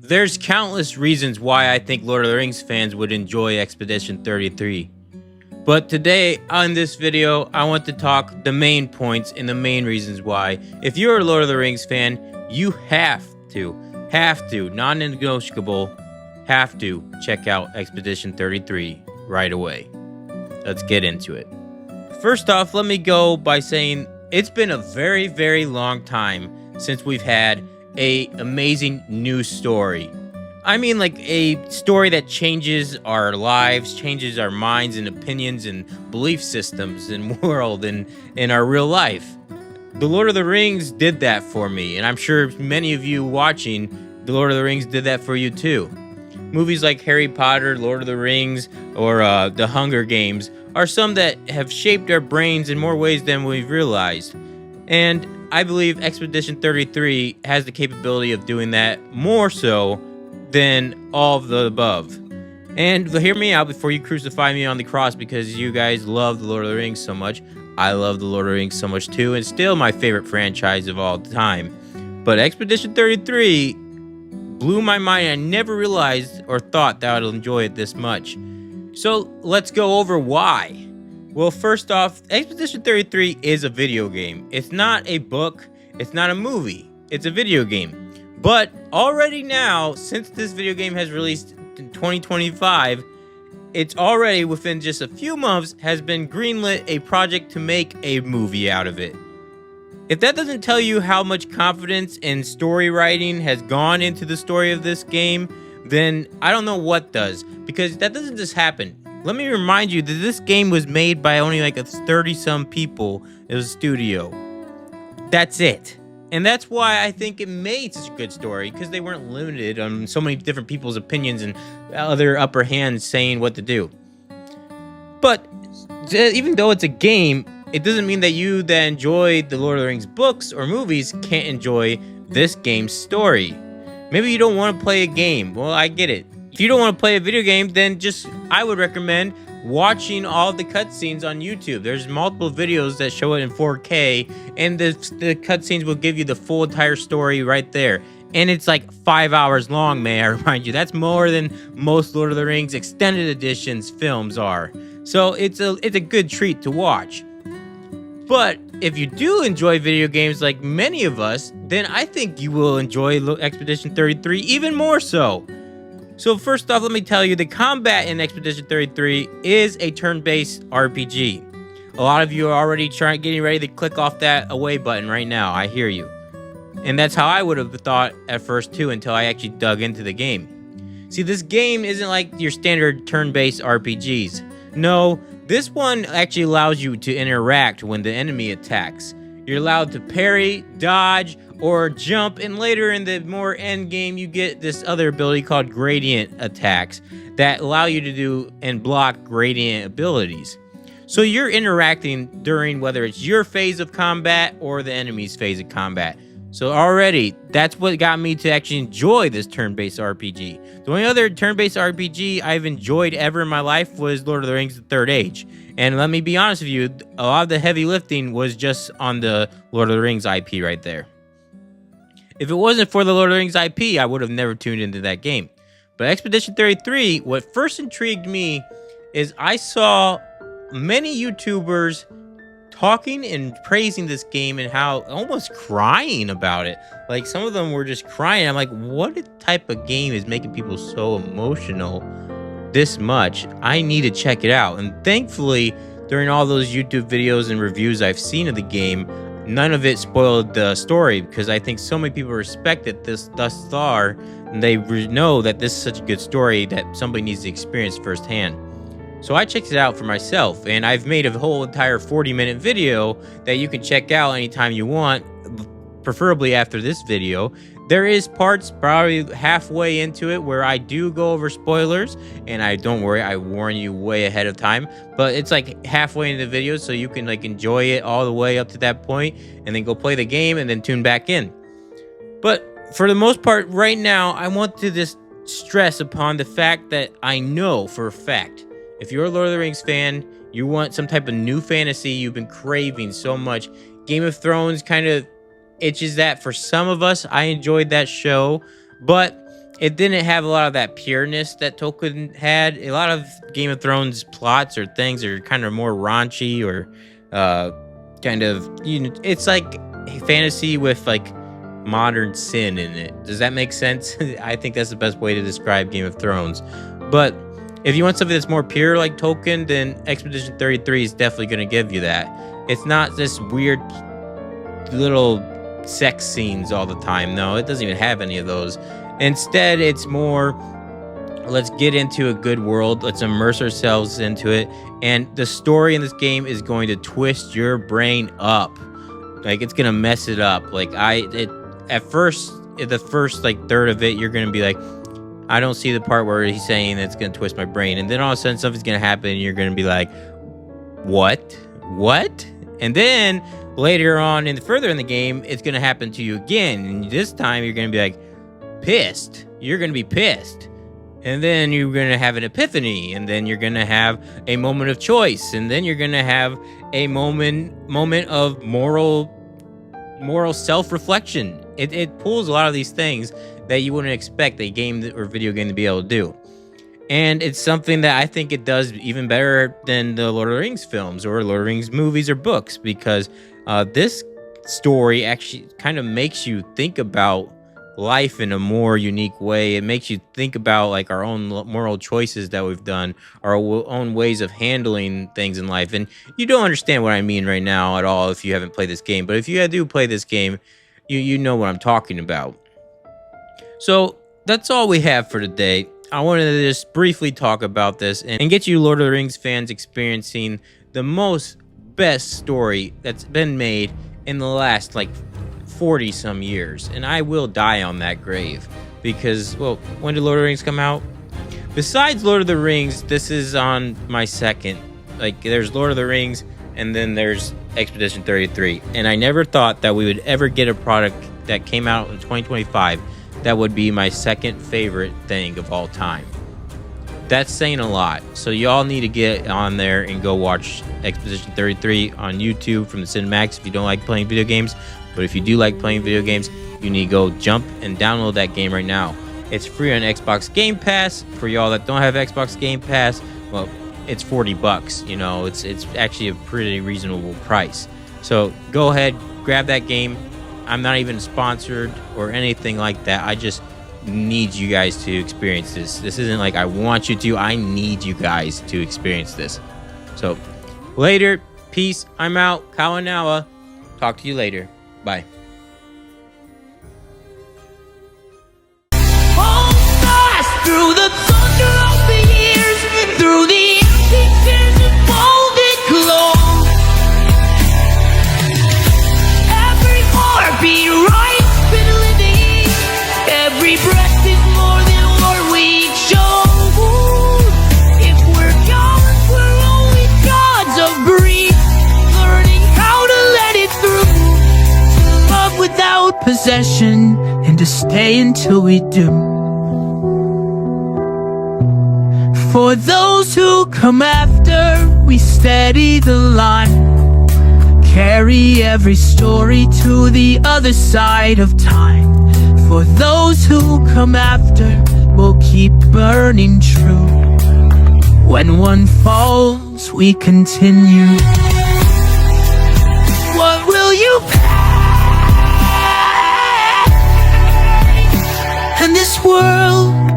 There's countless reasons why I think Lord of the Rings fans would enjoy Expedition 33. But today, on this video, I want to talk the main points and the main reasons why. If you're a Lord of the Rings fan, you have to, non-negotiable, have to check out Expedition 33 right away. Let's get into it. First off, let me go by saying it's been a very, very long time since we've had a amazing new story. I mean, like a story that changes our lives, changes our minds and opinions and belief systems and world and in our real life. The Lord of the Rings did that for me, and I'm sure many of you watching The Lord of the Rings did that for you too. Movies like Harry Potter, Lord of the Rings, or The Hunger Games are some that have shaped our brains in more ways than we've realized. And I believe Expedition 33 has the capability of doing that more so than all of the above. And hear me out before you crucify me on the cross because you guys love The Lord of the Rings so much. I love The Lord of the Rings so much too, and still my favorite franchise of all time. But Expedition 33 blew my mind. I never realized or thought that I would enjoy it this much. So let's go over why. Well, first off, Expedition 33 is a video game. It's not a book. It's not a movie. It's a video game. But already now, since this video game has released in 2025, it's already within just a few months has been greenlit a project to make a movie out of it. If that doesn't tell you how much confidence and story writing has gone into the story of this game, then I don't know what does, because that doesn't just happen. Let me remind you that this game was made by only like 30-some people. It was a studio. That's it. And that's why I think it made such a good story, because they weren't limited on so many different people's opinions and other upper hands saying what to do. But even though it's a game, it doesn't mean that you that enjoy the Lord of the Rings books or movies can't enjoy this game's story. Maybe you don't want to play a game. Well, I get it. If you don't want to play a video game, then I would recommend watching all the cutscenes on YouTube. There's multiple videos that show it in 4K, and the cutscenes will give you the full entire story right there. And it's like 5 hours long, may I remind you. That's more than most Lord of the Rings extended editions films are. So it's a good treat to watch. But if you do enjoy video games like many of us, then I think you will enjoy Expedition 33 even more so. So first off, let me tell you, the combat in Expedition 33 is a turn-based RPG. A lot of you are already getting ready to click off that away button right now. I hear you. And that's how I would have thought at first too, until I actually dug into the game. See, this game isn't like your standard turn-based RPGs. No, this one actually allows you to interact when the enemy attacks. You're allowed to parry, dodge, or jump, and later in the more end game, you get this other ability called gradient attacks that allow you to do and block gradient abilities. So you're interacting during whether it's your phase of combat or the enemy's phase of combat. So already, that's what got me to actually enjoy this turn-based RPG. The only other turn-based RPG I've enjoyed ever in my life was Lord of the Rings: The Third Age. And let me be honest with you, a lot of the heavy lifting was just on the Lord of the Rings IP right there. If it wasn't for the Lord of the Rings IP, I would have never tuned into that game. But Expedition 33, what first intrigued me is I saw many YouTubers talking and praising this game and how almost crying about it. Like some of them were just crying. I'm like, what type of game is making people so emotional this much? I need to check it out. And thankfully, during all those YouTube videos and reviews I've seen of the game, none of it spoiled the story, because I think so many people respect it thus far, and they know that this is such a good story that somebody needs to experience firsthand. So I checked it out for myself, and I've made a whole entire 40-minute video that you can check out anytime you want, preferably after this video. There is parts probably halfway into it where I do go over spoilers, and don't worry, I warn you way ahead of time, but it's like halfway into the video, so you can like enjoy it all the way up to that point, and then go play the game and then tune back in. But for the most part right now, I want to just stress upon the fact that I know for a fact, if you're a Lord of the Rings fan, you want some type of new fantasy you've been craving so much. Game of Thrones kind of itches that for some of us. I enjoyed that show, but it didn't have a lot of that pureness that Tolkien had. A lot of Game of Thrones plots or things are kind of more raunchy or kind of, it's like fantasy with like modern sin in it. Does that make sense? I think that's the best way to describe Game of Thrones. But if you want something that's more pure like Tolkien, then Expedition 33 is definitely going to give you that. It's not this weird little sex scenes all the time. No, it doesn't even have any of those. Instead, it's more, let's get into a good world. Let's immerse ourselves into it. And the story in this game is going to twist your brain up. Like, it's going to mess it up. Like, at first, the first like third of it, you're going to be like, I don't see the part where he's saying that's going to twist my brain. And then all of a sudden something's going to happen and you're going to be like, what? And then later on further in the game, it's going to happen to you again. And this time you're going to be like pissed. You're going to be pissed. And then you're going to have an epiphany. And then you're going to have a moment of choice. And then you're going to have a moment of moral self-reflection. It pulls a lot of these things that you wouldn't expect a game or video game to be able to do. And it's something that I think it does even better than the Lord of the Rings films or Lord of the Rings movies or books, because this story actually kind of makes you think about life in a more unique way. It makes you think about like our own moral choices that we've done, our own ways of handling things in life. And you don't understand what I mean right now at all if you haven't played this game. But if you do play this game, you know what I'm talking about. So that's all we have for today. I wanted to just briefly talk about this and get you Lord of the Rings fans experiencing the best story that's been made in the last like 40 some years. And I will die on that grave because, well, when did Lord of the Rings come out? Besides Lord of the Rings, this is on my second. Like, there's Lord of the Rings and then there's Expedition 33. And I never thought that we would ever get a product that came out in 2025 that would be my second favorite thing of all time. That's saying a lot. So y'all need to get on there and go watch Expedition 33 on YouTube from the Cinemax if you don't like playing video games. But if you do like playing video games, you need to go jump and download that game right now. It's free on Xbox Game Pass. For y'all that don't have Xbox Game Pass, well, it's $40. You know, it's actually a pretty reasonable price. So go ahead, grab that game. I'm not even sponsored or anything like that. I just need you guys to experience this. This isn't like I want you to. I need you guys to experience this. So later, peace. I'm out. Kawanawa. Talk to you later. Bye. Through the thunder of the years, through the empty tears of molded glow, every heartbeat right been living, every breath is more than what we chose. If we're gods, we're only gods of grief, learning how to let it through, to love without possession, and to stay until we do. For those who come after, we steady the line, carry every story to the other side of time. For those who come after, we'll keep burning true. When one falls, we continue. What will you pay? And this world